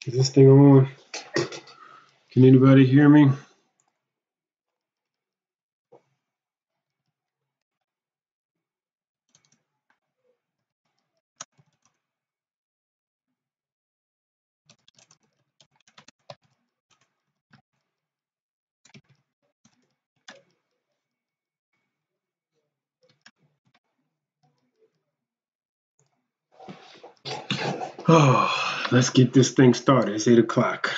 Is this thing on? Can anybody hear me? Oh, let's get this thing started. It's 8 o'clock.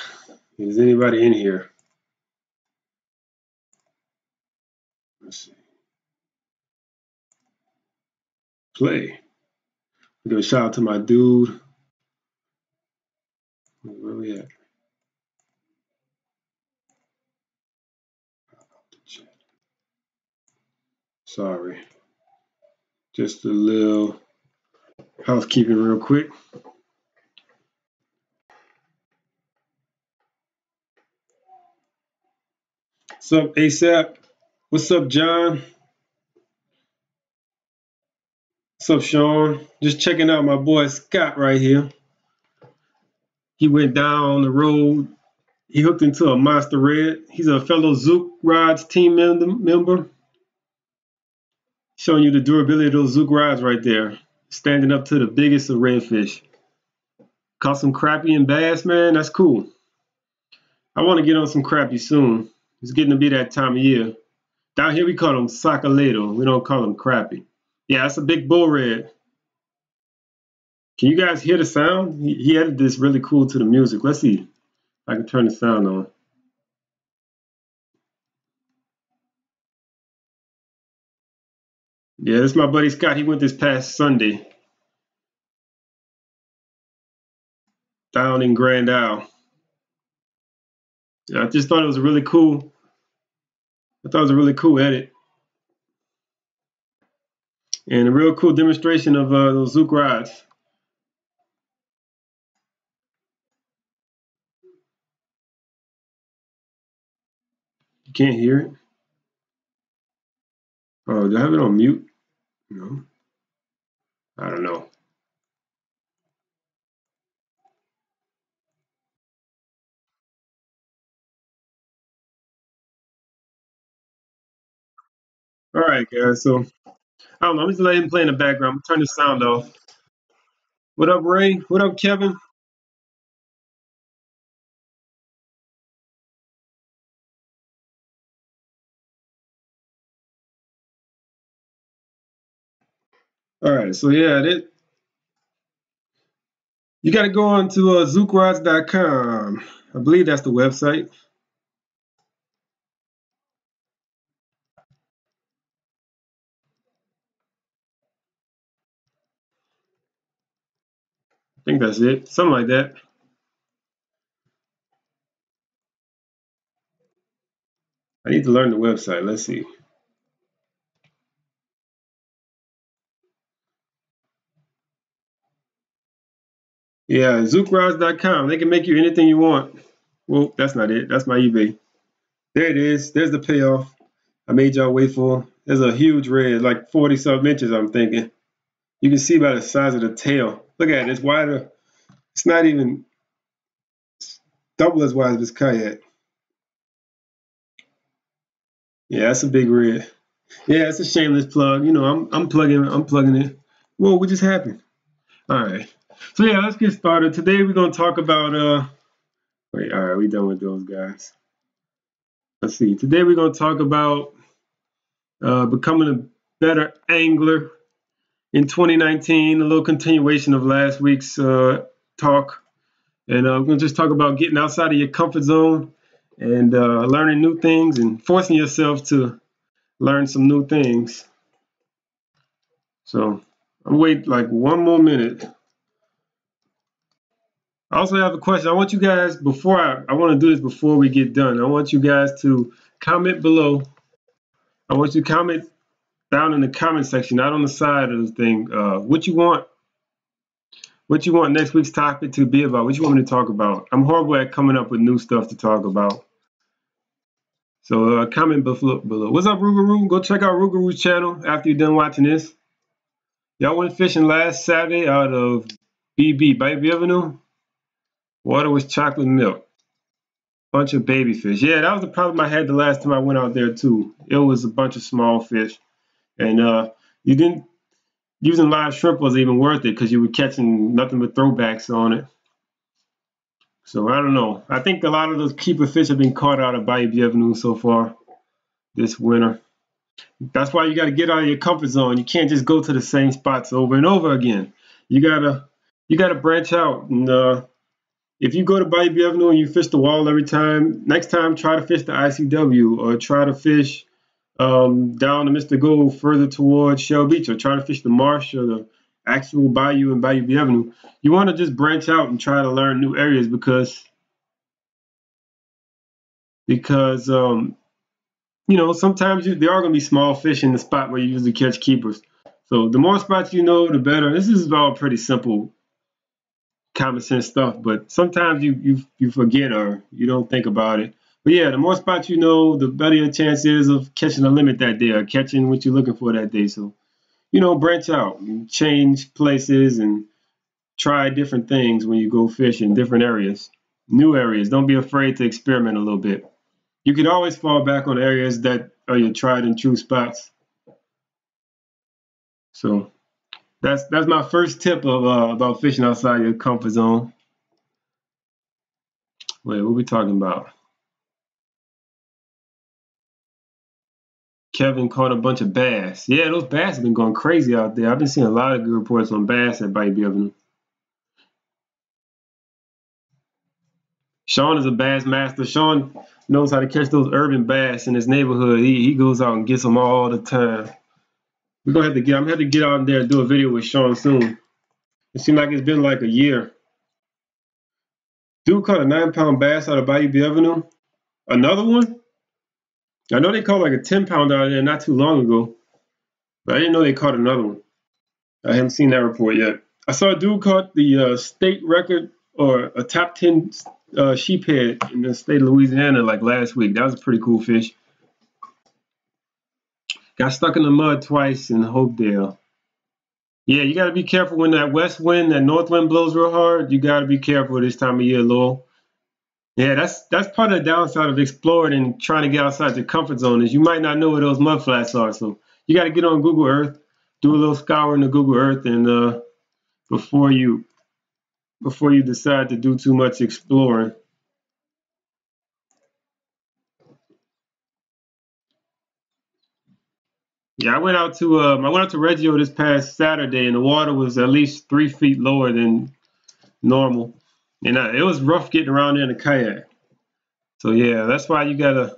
Is anybody in here? Let's see. Play. Give a shout out to my dude. Where we at? Sorry. Just a little housekeeping real quick. What's up, ASAP? What's up, John? What's up, Sean? Just checking out my boy Scott right here. He went down the road. He hooked into a Monster Red. He's a fellow Zook Rods team member. Showing you the durability of those Zook rods right there. Standing up to the biggest of redfish. Caught some crappie and bass, man. That's cool. I want to get on some crappie soon. It's getting to be that time of year. Down here we call them sacaleto. We don't call them crappie. Yeah, that's a big bull red. Can you guys hear the sound? He added this really cool to the music. Let's see if I can turn the sound on. Yeah, this is my buddy Scott. He went this past Sunday down in Grand Isle. Yeah, I just thought it was a really cool. I thought it was a really cool edit and a real cool demonstration of those Zook rods. You can't hear it. Oh, do I have it on mute? No. I don't know. All right, guys. So I don't know. I'm just letting him play in the background. I'm turn the sound off. What up, Ray? What up, Kevin? All right. So yeah, you got to go on to zookrods.com. I believe that's the website. I think that's it. Something like that. I need to learn the website. Let's see. Yeah, zookrods.com. They can make you anything you want. Well, that's not it. That's my eBay. There it is. There's the payoff. I made y'all wait for. There's a huge red, like 40-some inches, I'm thinking. You can see by the size of the tail. Look at it. It's wider. It's not even double as wide as this kayak. Yeah, that's a big red. Yeah, it's a shameless plug. You know, I'm plugging it. Whoa, what just happened? All right. So yeah, let's get started. Today we're gonna talk about wait, all right, we done with those guys. Let's see. Today we're gonna talk about becoming a better angler in 2019, a little continuation of last week's talk. And we're going to just talk about getting outside of your comfort zone and learning new things and forcing yourself to learn some new things. So I'm wait like one more minute. I also have a question. I want you guys, before I want to do this before we get done, I want you guys to comment below. I want you to comment down in the comment section, not on the side of the thing, what you want next week's topic to be about, what you want me to talk about. I'm horrible at coming up with new stuff to talk about. So comment below. What's up, Rougarou? Go check out Rougarou's channel after you're done watching this. Y'all went fishing last Saturday out of BB, Bayou Bienvenue. Water was chocolate milk. Bunch of baby fish. Yeah, that was the problem I had the last time I went out there too. It was a bunch of small fish, and you didn't using live shrimp was even worth it because you were catching nothing but throwbacks on it. So I don't know. I think a lot of those keeper fish have been caught out of Bayou Bienvenue so far this winter. That's why you got to get out of your comfort zone. You can't just go to the same spots over and over again. You gotta branch out. And if you go to Bayou Bienvenue and you fish the wall every time, next time try to fish the ICW or try to fish down to Mr. Go further towards Shell Beach or try to fish the marsh or the actual bayou and Bayou Bienvenue. You want to just branch out and try to learn new areas because sometimes there are going to be small fish in the spot where you usually catch keepers. So the more spots you know, the better. This is all pretty simple, common sense stuff, but sometimes you forget or you don't think about it. But yeah, the more spots you know, the better your chance is of catching a limit that day or catching what you're looking for that day. So, branch out and change places and try different things when you go fish in different areas, new areas. Don't be afraid to experiment a little bit. You can always fall back on areas that are your tried and true spots. So that's my first tip of about fishing outside your comfort zone. Wait, what are we talking about? Kevin caught a bunch of bass. Yeah, those bass have been going crazy out there. I've been seeing a lot of good reports on bass at Bayou Bienvenue. Sean is a bass master. Sean knows how to catch those urban bass in his neighborhood. He goes out and gets them all the time. I'm gonna have to get out there and do a video with Sean soon. It seems like it's been like a year. Dude caught a 9-pound bass out of Bayou Bienvenue. Another one? I know they caught like a 10-pounder out of there not too long ago, but I didn't know they caught another one. I haven't seen that report yet. I saw a dude caught the state record or a top 10 sheephead in the state of Louisiana like last week. That was a pretty cool fish. Got stuck in the mud twice in Hopedale. Yeah, you got to be careful when that west wind, that north wind blows real hard. You got to be careful this time of year, Lowell. Yeah, that's part of the downside of exploring and trying to get outside your comfort zone is you might not know where those mud flats are. So you got to get on Google Earth, do a little scouring of Google Earth, and before you decide to do too much exploring. Yeah, I went out to Reggio this past Saturday, and the water was at least 3 feet lower than normal, and it was rough getting around there in a kayak. So yeah, that's why you gotta.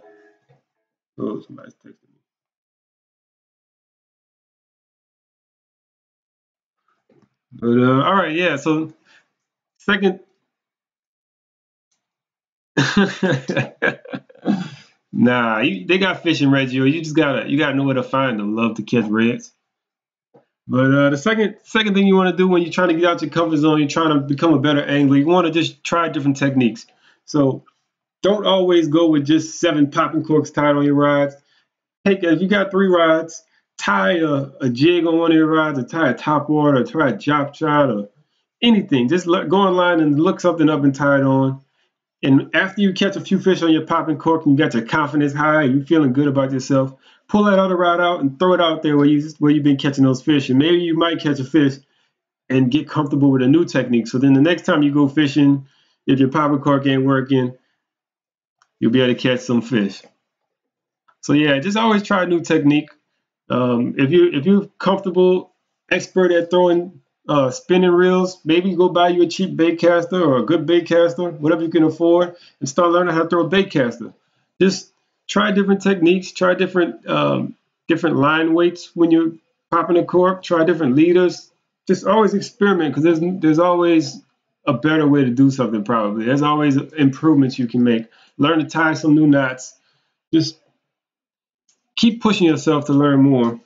Oh, somebody's texting me. But all right, yeah. So second. Nah, they got fish in Reggio. You gotta know where to find them. Love to catch reds. But the second thing you want to do when you're trying to get out your comfort zone, you're trying to become a better angler. You want to just try different techniques. So don't always go with just 7 popping corks tied on your rods. If you got 3 rods, tie a jig on one of your rods, or tie a top water, or try a drop shot, or anything. Just go online and look something up and tie it on. And after you catch a few fish on your popping cork and you got your confidence high, you feeling good about yourself, pull that other rod out and throw it out there where you've been catching those fish. And maybe you might catch a fish and get comfortable with a new technique. So then the next time you go fishing, if your popping cork ain't working, you'll be able to catch some fish. So yeah, just always try a new technique. If you're comfortable, expert at throwing spinning reels, maybe go buy you a cheap bait caster or a good bait caster, whatever you can afford, and start learning how to throw a bait caster. Just try different techniques, try different line weights when you're popping a cork, try different leaders. Just always experiment because there's always a better way to do something. Probably there's always improvements you can make. Learn to tie some new knots. Just keep pushing yourself to learn more,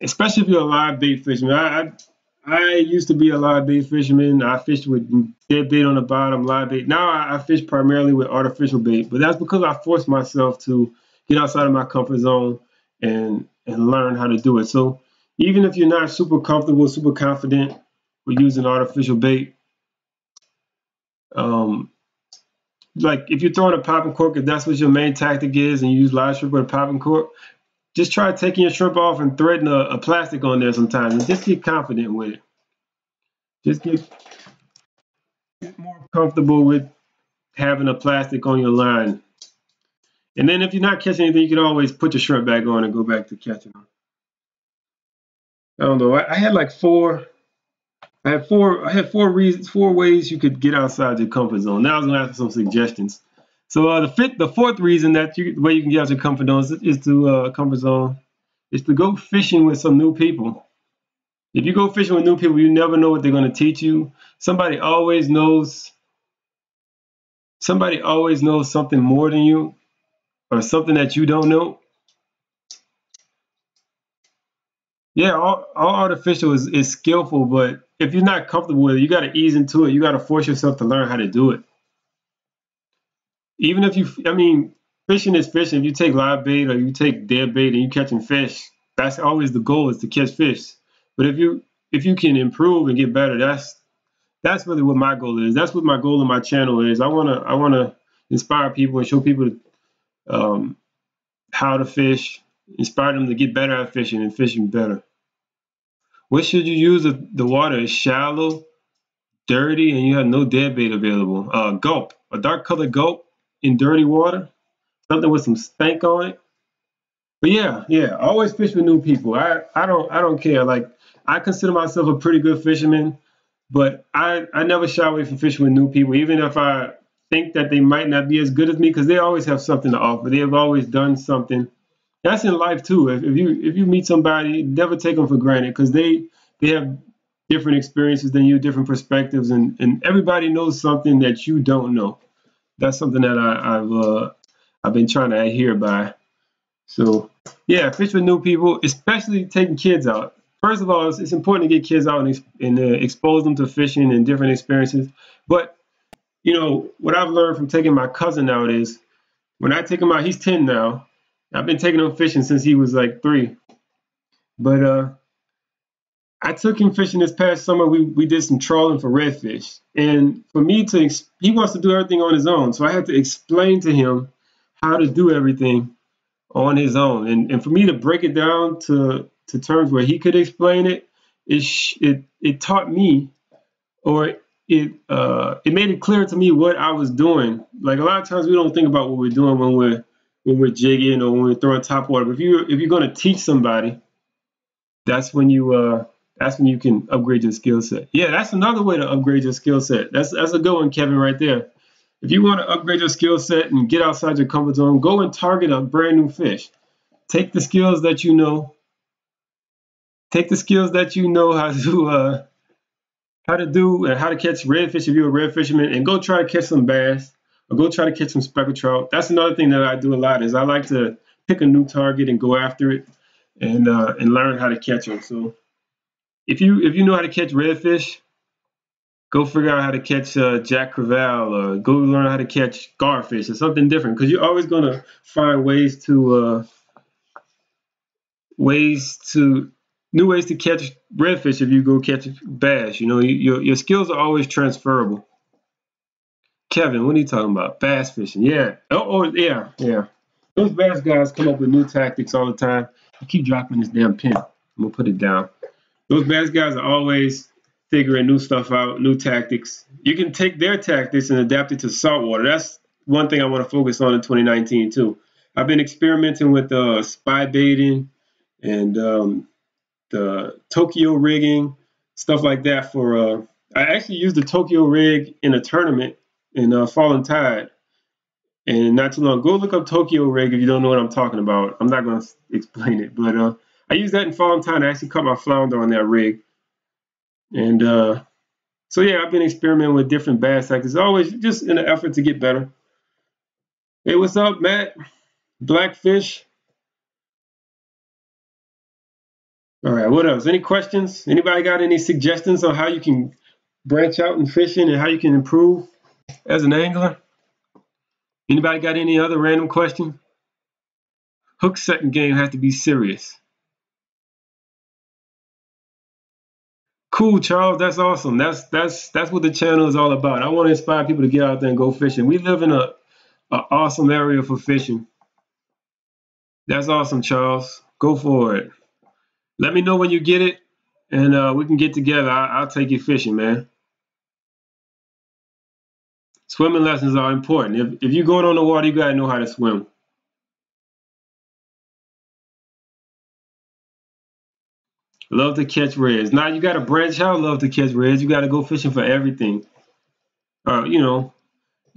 especially if you're a live bait fisherman. I used to be a live bait fisherman. I fished with dead bait on the bottom, live bait. Now I fish primarily with artificial bait, but that's because I forced myself to get outside of my comfort zone and learn how to do it. So even if you're not super comfortable, super confident with using artificial bait, Like if you're throwing a popping cork, if that's what your main tactic is, and you use live shrimp with a popping cork, just try taking your shrimp off and threading a plastic on there sometimes, and just get confident with it. Just get more comfortable with having a plastic on your line. And then if you're not catching anything, you can always put your shrimp back on and go back to catching them. I don't know. I had like four. Four ways you could get outside your comfort zone. Now I was gonna ask for some suggestions. So the fourth reason the way you can get out your comfort zone is to go fishing with some new people. If you go fishing with new people, you never know what they're gonna teach you. Somebody always knows something more than you, or something that you don't know. Yeah, all artificial is skillful, but if you're not comfortable with it, you got to ease into it. You got to force yourself to learn how to do it. Even if fishing is fishing. If you take live bait or you take dead bait and you catching fish, that's always the goal, is to catch fish. But if you can improve and get better, that's really what my goal is. That's what my goal on my channel is. I wanna inspire people and show people how to fish, inspire them to get better at fishing and fishing better. What should you use? The water is shallow, dirty, and you have no dead bait available. Gulp, a dark colored gulp in dirty water, something with some stank on it. But yeah, always fish with new people. I don't care. Like, I consider myself a pretty good fisherman, but I never shy away from fishing with new people, even if I think that they might not be as good as me, because they always have something to offer. They have always done something. That's in life too. If you meet somebody, never take them for granted, because they have different experiences than you, different perspectives, and everybody knows something that you don't know. That's something that I've been trying to adhere by. So yeah, fish with new people, especially taking kids out. First of all, it's important to get kids out and expose them to fishing and different experiences. But what I've learned from taking my cousin out is, when I take him out, he's 10 now. I've been taking him fishing since he was like 3. But I took him fishing this past summer. We did some trawling for redfish, and for me he wants to do everything on his own, so I had to explain to him how to do everything on his own, and for me to break it down to terms where he could explain it, it taught me, or it made it clear to me what I was doing. Like, a lot of times we don't think about what we're doing when we're jigging or when we're throwing top water. But if you're going to teach somebody, that's when you can upgrade your skill set. Yeah, that's another way to upgrade your skill set. That's a good one, Kevin, right there. If you want to upgrade your skill set and get outside your comfort zone, go and target a brand new fish. Take the skills that you know. Take the skills that you know how to do and how to catch redfish if you're a red fisherman, and go try to catch some bass, or go try to catch some speckled trout. That's another thing that I do a lot, is I like to pick a new target and go after it, and learn how to catch them. So if you know how to catch redfish, go figure out how to catch Jack Crevalle, or go learn how to catch garfish or something different, because you're always going to find new ways to catch redfish if you go catch bass. Your skills are always transferable. Kevin, what are you talking about? Bass fishing. Yeah. Yeah. Those bass guys come up with new tactics all the time. I keep dropping this damn pin. I'm gonna put it down. Those bass guys are always figuring new stuff out, new tactics. You can take their tactics and adapt it to saltwater. That's one thing I want to focus on in 2019 too. I've been experimenting with spy baiting and the Tokyo rigging, stuff like that. I actually used the Tokyo rig in a tournament in Fallen Tide, and not too long. Go look up Tokyo rig if you don't know what I'm talking about. I'm not going to explain it, but I used that in Fallen Tide. I actually caught my flounder on that rig, and so yeah, I've been experimenting with different bass tactics, always just in an effort to get better. Hey, what's up, Matt? Blackfish. All right, what else? Any questions? Anybody got any suggestions on how you can branch out in fishing and how you can improve as an angler? Anybody got any other random question? Hook setting game has to be serious. Cool, Charles. That's awesome. That's what the channel is all about. I want to inspire people to get out there and go fishing. We live in a awesome area for fishing. That's awesome, Charles. Go for it. Let me know when you get it, and we can get together. I'll take you fishing, man. Swimming lessons are important. If you're going on the water, you gotta know how to swim. Love to catch reds. Now you gotta branch out. Love to catch reds. You gotta go fishing for everything. You know,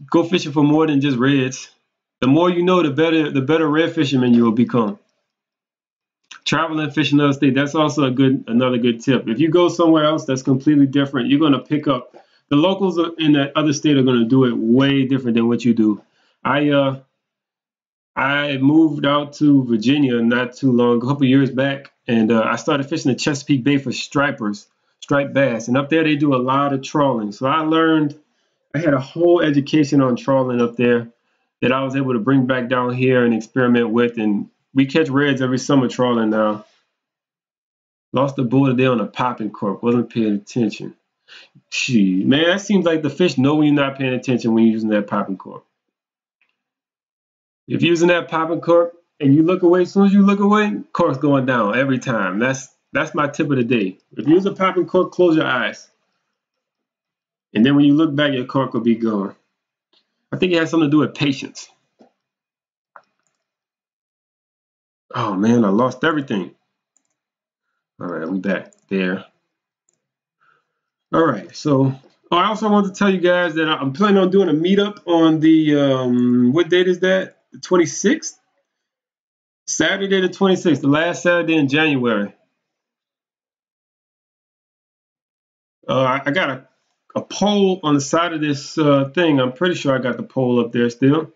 go fishing for more than just reds. The more you know, the better red fisherman you will become. Travel and fish in another state. That's also another good tip. If you go somewhere else that's completely different, you're gonna pick up. The locals in that other state are gonna do it way different than what you do. I moved out to Virginia not too long, a couple years back, and I started fishing the Chesapeake Bay for striped bass. And up there they do a lot of trawling. So I had a whole education on trawling up there that I was able to bring back down here and experiment with. And we catch reds every summer trawling now. Lost the bull today on a popping cork, wasn't paying attention. Gee, man, that seems like the fish know when you're not paying attention when you're using that popping cork. If you're using that popping cork and you look away, as soon as you look away, cork's going down every time. That's my tip of the day. If you use a popping cork, close your eyes. And then when you look back, your cork will be gone. I think it has something to do with patience. Oh man, I lost everything. All right, we back there. All right, so I also want to tell you guys that I'm planning on doing a meetup on the, what date is that? The 26th? Saturday the 26th, the last Saturday in January. I got a poll on the side of this thing. I'm pretty sure I got the poll up there still.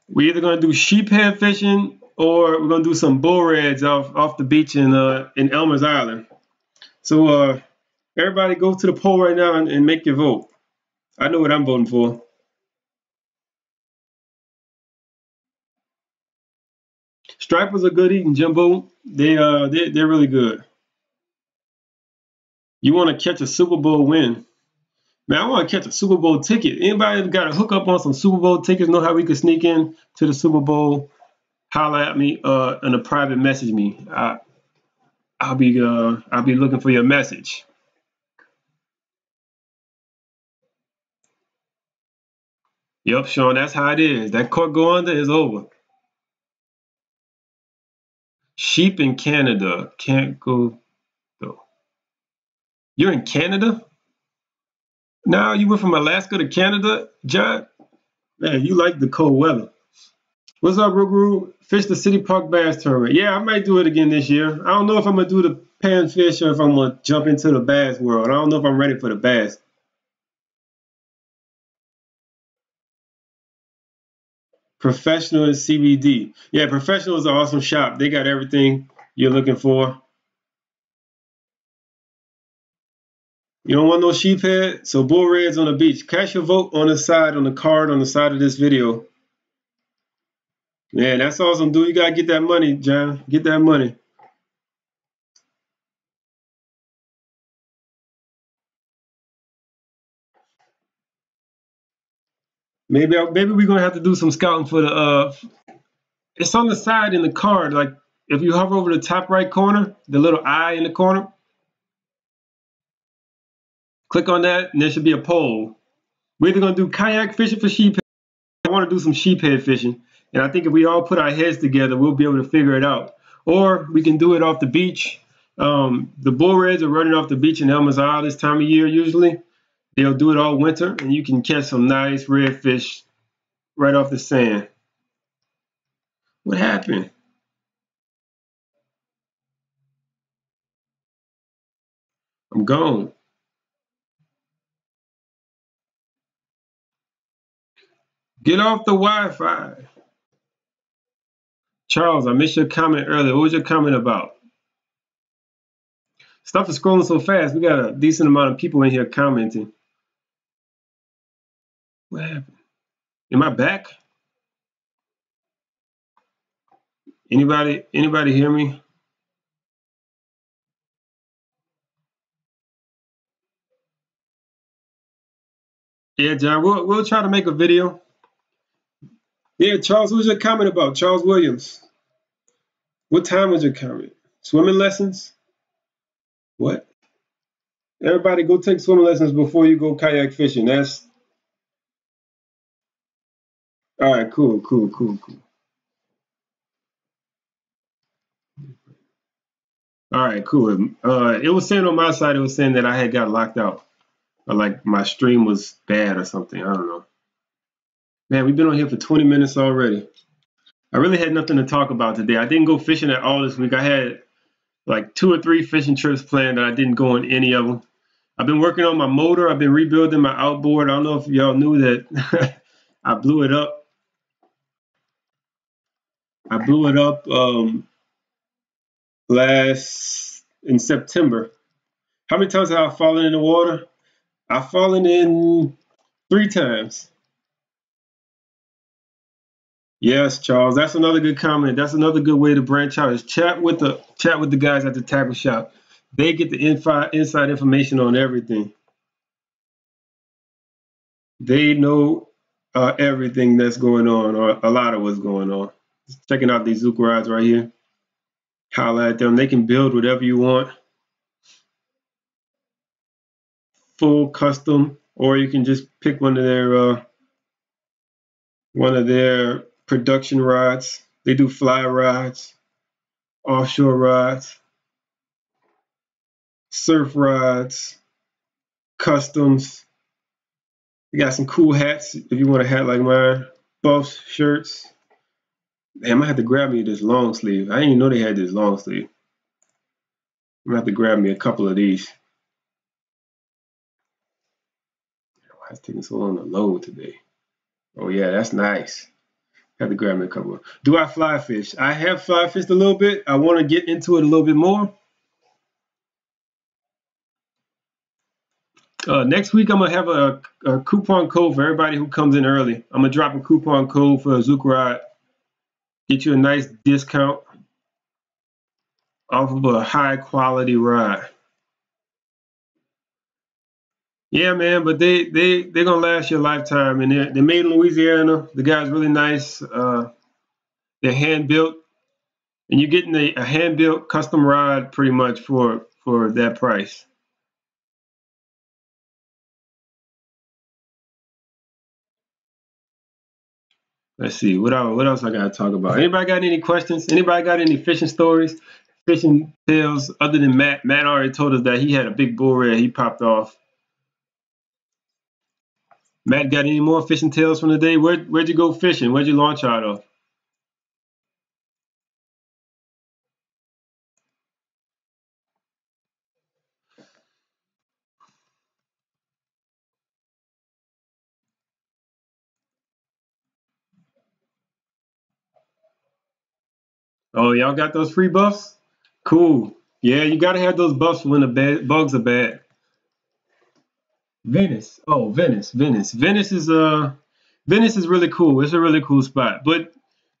We're either going to do sheephead fishing or we're going to do some bull reds off the beach in Elmer's Island. So everybody go to the poll right now and make your vote. I know what I'm voting for. Stripers are good eating, Jimbo. They're really good. You want to catch a Super Bowl win. Man, I want to catch a Super Bowl ticket. Anybody got to hook up on some Super Bowl tickets, know how we could sneak in to the Super Bowl? Holler at me in a private message me. I'll be looking for your message. Yep, Sean, that's how it is. That cork go under is over. Sheep in Canada can't go though. You're in Canada? Now you went from Alaska to Canada, John? Man, you like the cold weather. What's up, Ruguru? Fish the City Park Bass Tournament. Yeah, I might do it again this year. I don't know if I'm going to do the panfish or if I'm going to jump into the bass world. I don't know if I'm ready for the bass. Professional and CBD. Yeah, Professional is an awesome shop. They got everything you're looking for. You don't want no sheephead? So bull reds on the beach. Cast your vote on the side, on the card, on the side of this video. Man, that's awesome, dude. You got to get that money, John. Get that money. Maybe we're going to have to do some scouting for the... It's on the side in the card. Like, if you hover over the top right corner, the little eye in the corner, click on that, and there should be a poll. We're either going to do kayak fishing for sheephead. I want to do some sheephead fishing. And I think if we all put our heads together, we'll be able to figure it out. Or we can do it off the beach. The bull reds are running off the beach in Elmer's Isle this time of year usually. They'll do it all winter, and you can catch some nice redfish right off the sand. What happened? I'm gone. Get off the Wi-Fi. Charles, I missed your comment earlier. What was your comment about? Stuff is scrolling so fast. We got a decent amount of people in here commenting. What happened? Am I back? Anybody hear me? Yeah, John, we'll try to make a video. Yeah, Charles, what was your comment about? Charles Williams. What time was your comment? Swimming lessons? What? Everybody go take swimming lessons before you go kayak fishing. That's all right, cool, cool, cool, cool. All right, cool. It was saying on my side, it was saying that I had got locked out. Or like my stream was bad or something. I don't know. Man, we've been on here for 20 minutes already. I really had nothing to talk about today. I didn't go fishing at all this week. I had like 2 or 3 fishing trips planned and I didn't go on any of them. I've been working on my motor. I've been rebuilding my outboard. I don't know if y'all knew that I blew it up. I blew it up last in September. How many times have I fallen in the water? I've fallen in 3 times. Yes, Charles. That's another good comment. That's another good way to branch out. Is chat with the guys at the tackle shop. They get the inside information on everything. They know everything that's going on, or a lot of what's going on. Just checking out these Zook rods right here. Holla at them. They can build whatever you want. Full custom, or you can just pick one of their production rods. They do fly rods, offshore rods, surf rods, customs. You got some cool hats if you want a hat like mine. Buffs, shirts. Damn, I had to grab me this long sleeve. I didn't even know they had this long sleeve. I'm gonna have to grab me a couple of these. Why is it taking so long to load today? Oh yeah, that's nice. Have to grab me a couple. Do I fly fish? I have fly fished a little bit. I want to get into it a little bit more. Next week, I'm going to have a coupon code for everybody who comes in early. I'm going to drop a coupon code for a Zook rod. Get you a nice discount off of a high quality rod. Yeah, man, but they're going to last you a lifetime. And they're made in Louisiana. The guy's really nice. They're hand built. And you're getting a hand built custom rod pretty much for that price. Let's see, what else I gotta talk about? Anybody got any questions? Anybody got any fishing stories, fishing tales other than Matt? Matt already told us that he had a big bull red he popped off. Matt got any more fishing tales from the day? Where'd you go fishing? Where'd you launch out of? Oh, y'all got those free buffs? Cool. Yeah, you gotta have those buffs when the bugs are bad. Venice. Oh, Venice. Venice is really cool. It's a really cool spot. But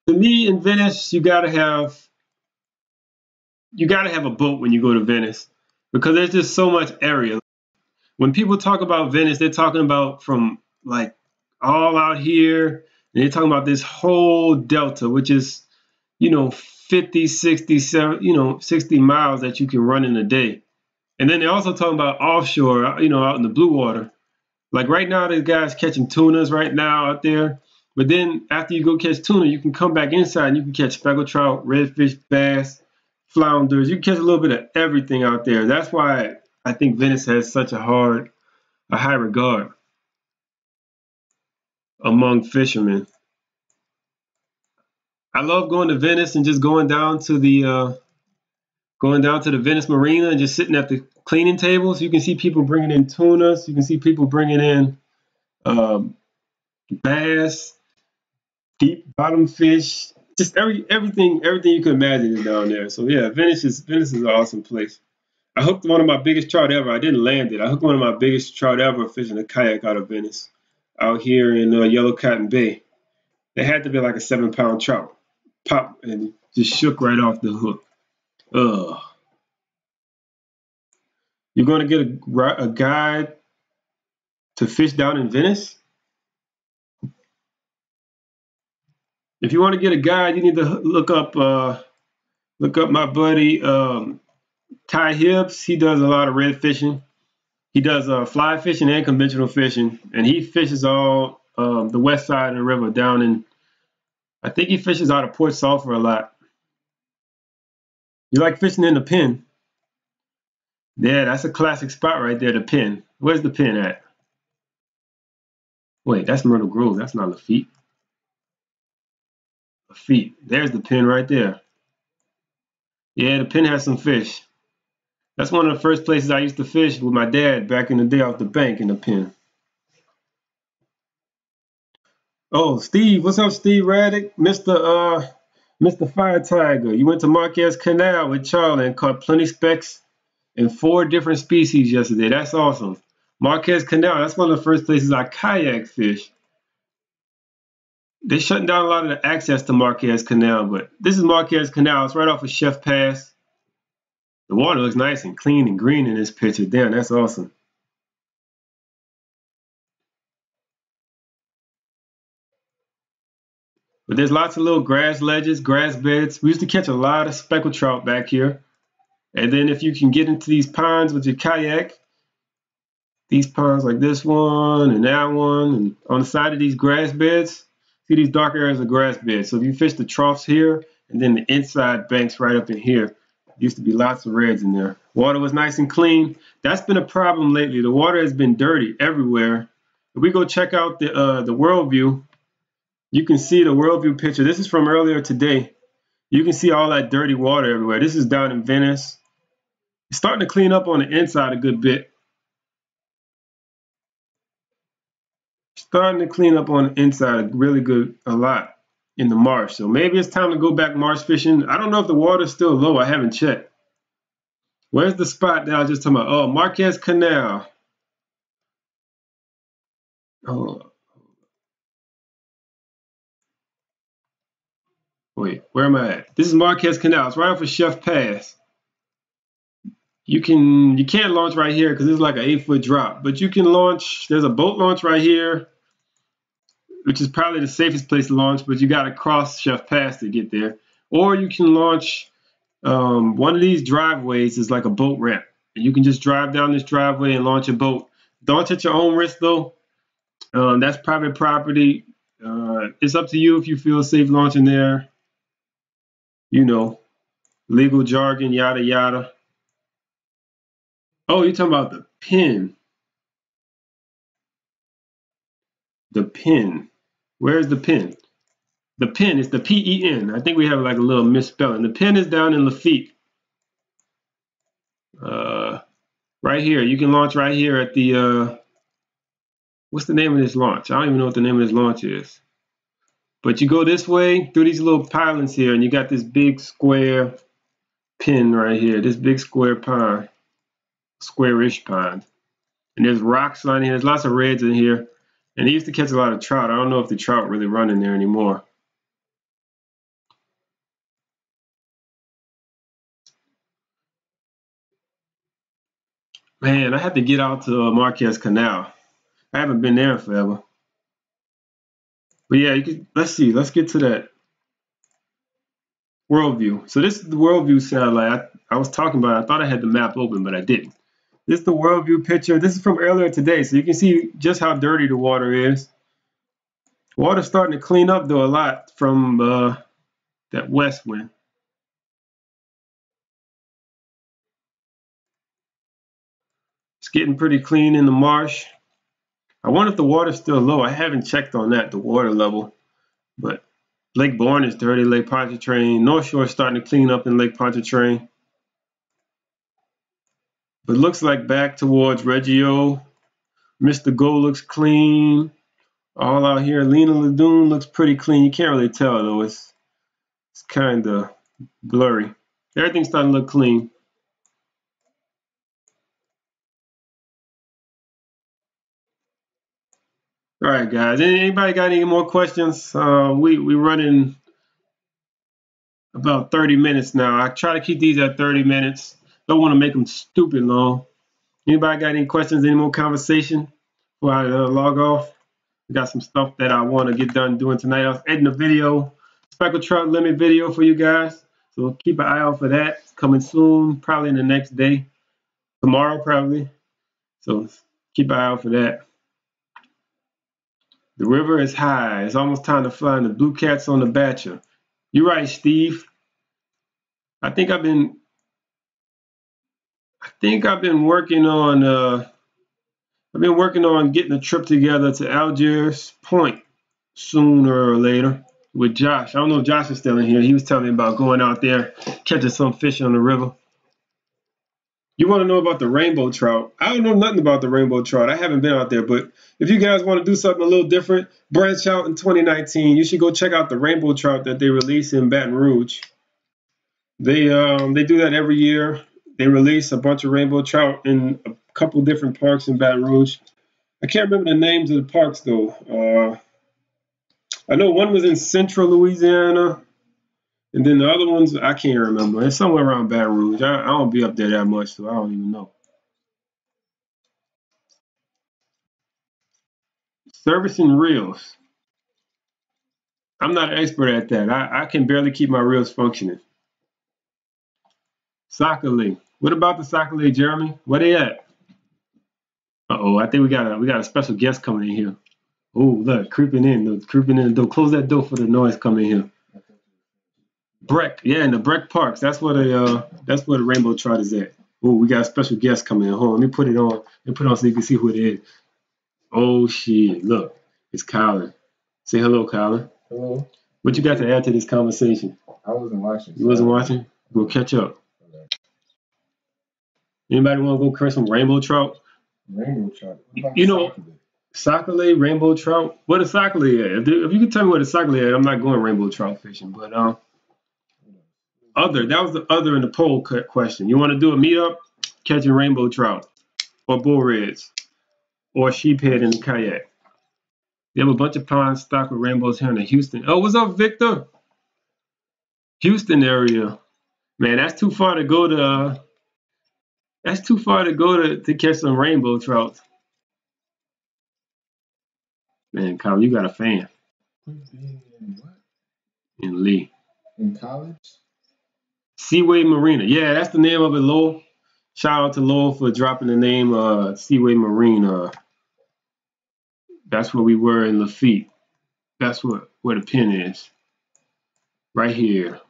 to me, in Venice, you gotta have a boat when you go to Venice because there's just so much area. When people talk about Venice, they're talking about from like all out here, and they're talking about this whole delta, which is, 50, 60, 60 miles that you can run in a day. And then they're also talking about offshore, out in the blue water. Like right now, the guys catching tunas right now out there. But then after you go catch tuna, you can come back inside and you can catch speckled trout, redfish, bass, flounders. You can catch a little bit of everything out there. That's why I think Venice has such a high regard among fishermen. I love going to Venice and just going down to the Venice Marina and just sitting at the cleaning tables. You can see people bringing in tunas. You can see people bringing in bass, deep bottom fish, just everything you can imagine is down there. So yeah, Venice is an awesome place. I hooked one of my biggest trout ever. I didn't land it. I hooked one of my biggest trout ever fishing a kayak out of Venice, out here in Yellow Cotton Bay. It had to be like a 7-pound trout. Pop, and just shook right off the hook. Ugh. You're going to get a guide to fish down in Venice. If you want to get a guide, you need to look up my buddy Ty Hibbs. He does a lot of red fishing. He does fly fishing and conventional fishing, and he fishes all the west side of the river down in. I think he fishes out of Port Sulphur a lot. You like fishing in the Pen? Yeah, that's a classic spot right there, the Pen. Where's the Pen at? Wait, that's Myrtle Grove. That's not Lafitte. Lafitte. There's the Pen right there. Yeah, the Pen has some fish. That's one of the first places I used to fish with my dad back in the day off the bank in the Pen. Oh, Steve, what's up, Steve Raddick? Mr. Fire Tiger. You went to Marquez Canal with Charlie and caught plenty specks in 4 different species yesterday. That's awesome. Marquez Canal, that's one of the first places I kayak fish. They're shutting down a lot of the access to Marquez Canal, but this is Marquez Canal. It's right off of Chef Pass. The water looks nice and clean and green in this picture. Damn, that's awesome. But there's lots of little grass ledges, grass beds. We used to catch a lot of speckled trout back here. And then if you can get into these ponds with your kayak, these ponds like this one and that one, and on the side of these grass beds, see these dark areas of grass beds. So if you fish the troughs here and then the inside banks right up in here, used to be lots of reds in there. Water was nice and clean. That's been a problem lately. The water has been dirty everywhere. If we go check out the Worldview, you can see the Worldview picture. This is from earlier today. You can see all that dirty water everywhere. This is down in Venice. It's starting to clean up on the inside a good bit. Starting to clean up on the inside really good, a lot in the marsh. So maybe it's time to go back marsh fishing. I don't know if the water's still low. I haven't checked. Where's the spot that I was just talking about? Oh, Marquez Canal. Oh, wait, where am I at? This is Marquez Canal. It's right off of Chef Pass. You can't launch right here because it's like an 8-foot drop, but you can launch. There's a boat launch right here, which is probably the safest place to launch, but you got to cross Chef Pass to get there. Or you can launch one of these driveways is like a boat ramp, and you can just drive down this driveway and launch a boat. Launch at your own risk, though. That's private property. It's up to you if you feel safe launching there. You know, legal jargon, yada yada. Oh, you're talking about the Pen. The Pen. Where's the Pen? The Pen is the P-E-N. I think we have like a little misspelling. The Pen is down in Lafitte. Right here. You can launch right here at the, what's the name of this launch? I don't even know what the name of this launch is. But you go this way through these little pylons here, and you got this big square Pen right here. This big square pond. Squarish pond. And there's rocks on here. There's lots of reds in here. And they used to catch a lot of trout. I don't know if the trout really run in there anymore. Man, I have to get out to Marquez Canal. I haven't been there in forever. But yeah, let's see. Let's get to that Worldview. So this is the Worldview satellite I was talking about. I thought I had the map open, but I didn't. This is the Worldview picture. This is from earlier today, so you can see just how dirty the water is. Water's starting to clean up, though, a lot from that west wind. It's getting pretty clean in the marsh. I wonder if the water's still low. I haven't checked on that, the water level. But Lake Bourne is dirty, Lake Pontchartrain. North Shore is starting to clean up in Lake Pontchartrain. But looks like back towards Reggio. Mr. Go looks clean. All out here, Lena Ladoon looks pretty clean. You can't really tell, though. It's kind of blurry. Everything's starting to look clean. All right, guys. Anybody got any more questions? We running about 30 minutes now. I try to keep these at 30 minutes. Don't want to make them stupid long. Anybody got any questions? Any more conversation? before I log off. I got some stuff that I want to get done doing tonight. I was editing a video, speckled trout limit video for you guys. So keep an eye out for that. It's coming soon, probably in the next day. Tomorrow, probably. So keep an eye out for that. The river is high. It's almost time to fly, and the blue cat's on the Bachelor. You're right, Steve. I think I've been working on getting a trip together to Algiers Point sooner or later with Josh. I don't know if Josh is still in here. He was telling me about going out there, catching some fish on the river. You want to know about the rainbow trout? I don't know nothing about the rainbow trout. I haven't been out there, but if you guys want to do something a little different, branch out in 2019, you should go check out the rainbow trout that they release in Baton Rouge. They do that every year. They release a bunch of rainbow trout in a couple different parks in Baton Rouge. I can't remember the names of the parks though. I know one was in central Louisiana, and then the other ones I can't remember. It's somewhere around Baton Rouge. I don't be up there that much, so I don't even know. Servicing reels. I'm not an expert at that. I can barely keep my reels functioning. Sockeye. What about the sockeye, Jeremy? Where they at? Uh-oh, I think we got a special guest coming in here. Oh, look, creeping in the door. Close that door for the noise coming in here. Breck, yeah, in the Breck Parks. That's where the rainbow trout is at. Oh, we got a special guest coming in. Hold on, let me put it on. So you can see who it is. Oh shit! Look, it's Colin. Say hello, Colin. Hello. What you got to add to this conversation? I wasn't watching. You wasn't watching? We'll catch up. Okay. Anybody want to go catch some rainbow trout? Rainbow trout. You know, sockeye, rainbow trout. What is sockeye at? If you can tell me what a sockeye at, I'm not going rainbow trout fishing. But that was the other in the poll question. You want to do a meetup, catching rainbow trout, or bull reds, or sheephead in the kayak? They have a bunch of ponds stocked with rainbows here in the Houston. Oh, what's up, Victor? Houston area. Man, that's too far to go to. That's too far to go to catch some rainbow trout. Man, Kyle, you got a fan. In what? In Lee. In college? Seaway Marina. Yeah, that's the name of it, Lowell. Shout out to Lowell for dropping the name Seaway Marina. That's where we were in Lafitte. That's where the pin is. Right here.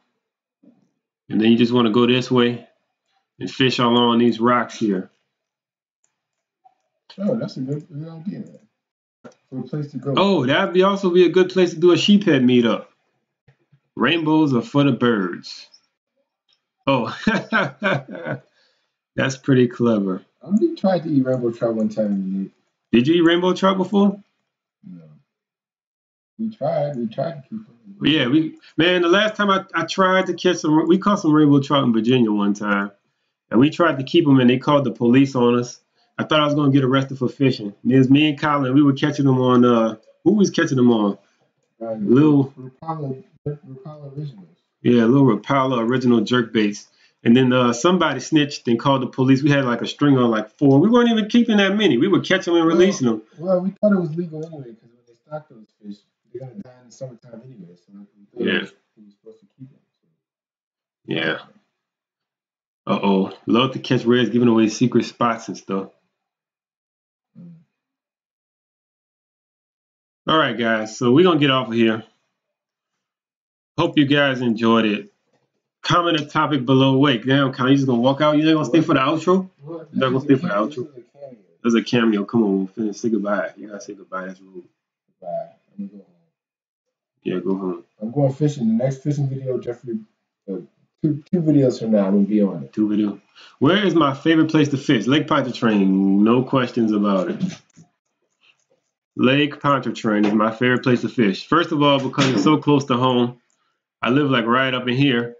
And then you just want to go this way and fish along these rocks here. Oh, that's a good idea. For a place to go. Oh, that'd also be a good place to do a sheephead meetup. Rainbows are for the birds. Oh, that's pretty clever. I tried to eat rainbow trout one time. Did you eat rainbow trout before? No. We tried to keep them. Yeah, the last time I tried to catch some, we caught some rainbow trout in Virginia one time, and we tried to keep them, and they called the police on us. I thought I was going to get arrested for fishing. It was me and Colin. We were catching them on, who was catching them on? Little Rapala Originals. Yeah, little Rapala original jerkbaits. And then somebody snitched and called the police. We had like a string on like 4. We weren't even keeping that many. We were catching them and releasing them. Well, we thought it was legal anyway, because when they stock those fish, they're going to die in the summertime anyway. So we were supposed to keep them. So. Yeah. Uh-oh. Love to catch reds giving away secret spots and stuff. All right, guys. So we're going to get off of here. Hope you guys enjoyed it. Comment a topic below. Wait, damn, Colin, you just going to walk out? You're not going to stay for the outro? You're not going to stay for the outro? There's a cameo. Come on, we'll finish. Say goodbye. You got to say goodbye. That's rude. Goodbye. I'm going to go home. Yeah, go home. I'm going fishing. The next fishing video, Jeffrey, two videos from now, I'm going to be on it. 2 videos. Where is my favorite place to fish? Lake Pontchartrain. No questions about it. Lake Pontchartrain is my favorite place to fish. First of all, because it's so close to home. I live like right up in here.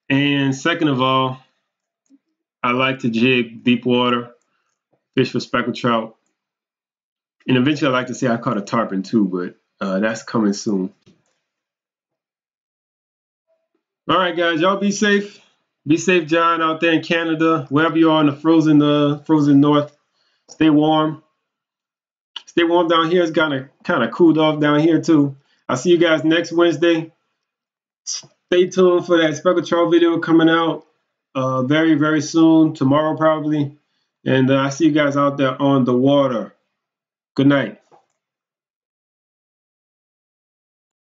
And second of all, I like to jig deep water, fish for speckled trout. And eventually I like to say I caught a tarpon too, but that's coming soon. All right, guys, y'all be safe. Be safe, John, out there in Canada, wherever you are in the frozen north. Stay warm. stay warm down here. It's kind of cooled off down here too. I'll see you guys next Wednesday. Stay tuned for that speckled trout video coming out very, very soon, tomorrow probably. And I see you guys out there on the water. Good night.